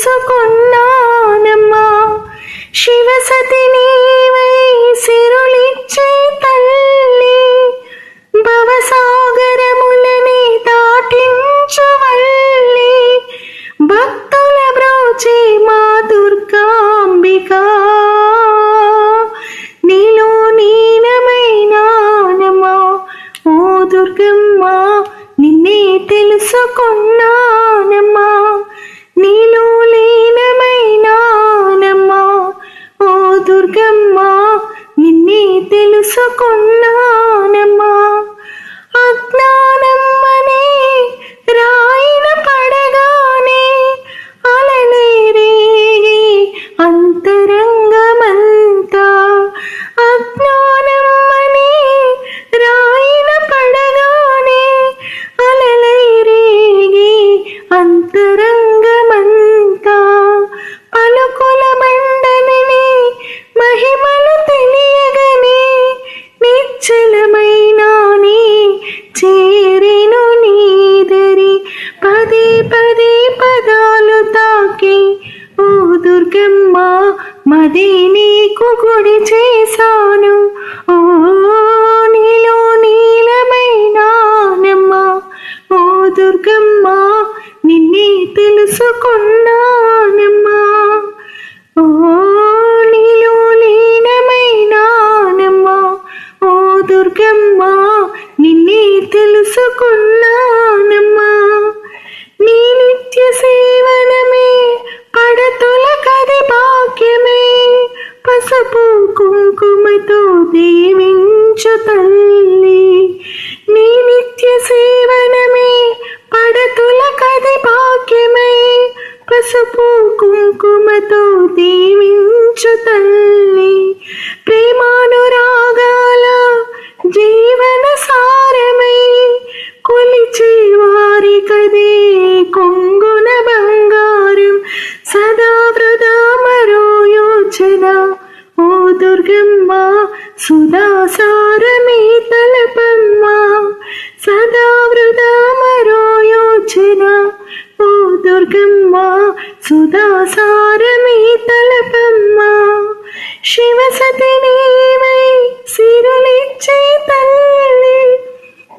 తెలుసుకున్నానమ్మా. శివసతి నీవై సిరులిచ్చే తల్లి, భవసాగరములని దాటించు వల్లి, భక్తుల బ్రోచే మా దుర్గాంబిక. నీలో లీనమైనానమ్మా ఓ దుర్గమ్మ, నిన్నే తెలుసుకున్నానమ్మా. నీలో లీనమైనానమ్మా ఓ దుర్గమ్మ, నిన్నే తెలుసుకున్నానమ్మా. అజ్ఞానమ్మనే రాయిన పడగానే అలలే రేగి అంతరంగమంతా, అజ్ఞానమ్మనే రాయిన పడగానే అలలే రేగి అంతరంగమంతా, పలుకుల మండనని మహిమలు తెలియగని నిశ్చలమైనాని చేరెను నీదరి. పదే పదే పదాలు తాకి ఓ దుర్గమ్మ, మదే నీకు గుడి చేశాను. ఓ నీలో నీలమైనానమ్మా ఓ దుర్గమ్మ, నిన్నే తెలుసుకున్నానమ్మా. ఓ నీలో లీనమైనానమ్మా ఓ దుర్గమ్మ, నిన్నే తెలుసుకున్నానమ్మా. నీ నిత్య సేవనమే పడతుల కది భాగ్యమే, పసుపు కుంకుమతో దీవించు తల్లి. నీ నిత్య సేవనమే పడతుల కది భాగ్యమే, పసుపు కుంకుమతో దీవించు తల్లి. ప్రేమానురాగాల జీవన సారమై కొలిచే వారి కదే కొంగున బంగారం, సదా వృధా మరో యోచన ఓ దుర్గమ్మ. సుధాసారమే తలపమ్మ, సదా వృధా మరో యోచన ఓ దుర్గమ్మ. సుధాసారమే తలపమ్మ. శివసతి నీవై సిరులిచ్చే తల్లి,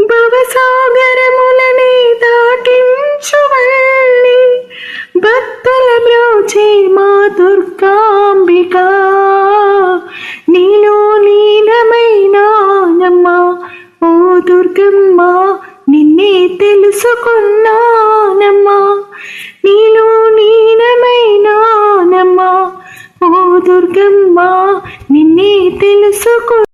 భవసాగరములని దాటించు వల్లి, భక్తుల బ్రోచే మా దుర్గాంబిక. నీలో లీనమైనానమ్మా ఓ దుర్గమ్మ, నిన్నే తెలుసుకున్నానమ్మా. నీలో లీనమైనానమ్మా ఓ దుర్గమ్మ, నిన్నే తెలుసుకు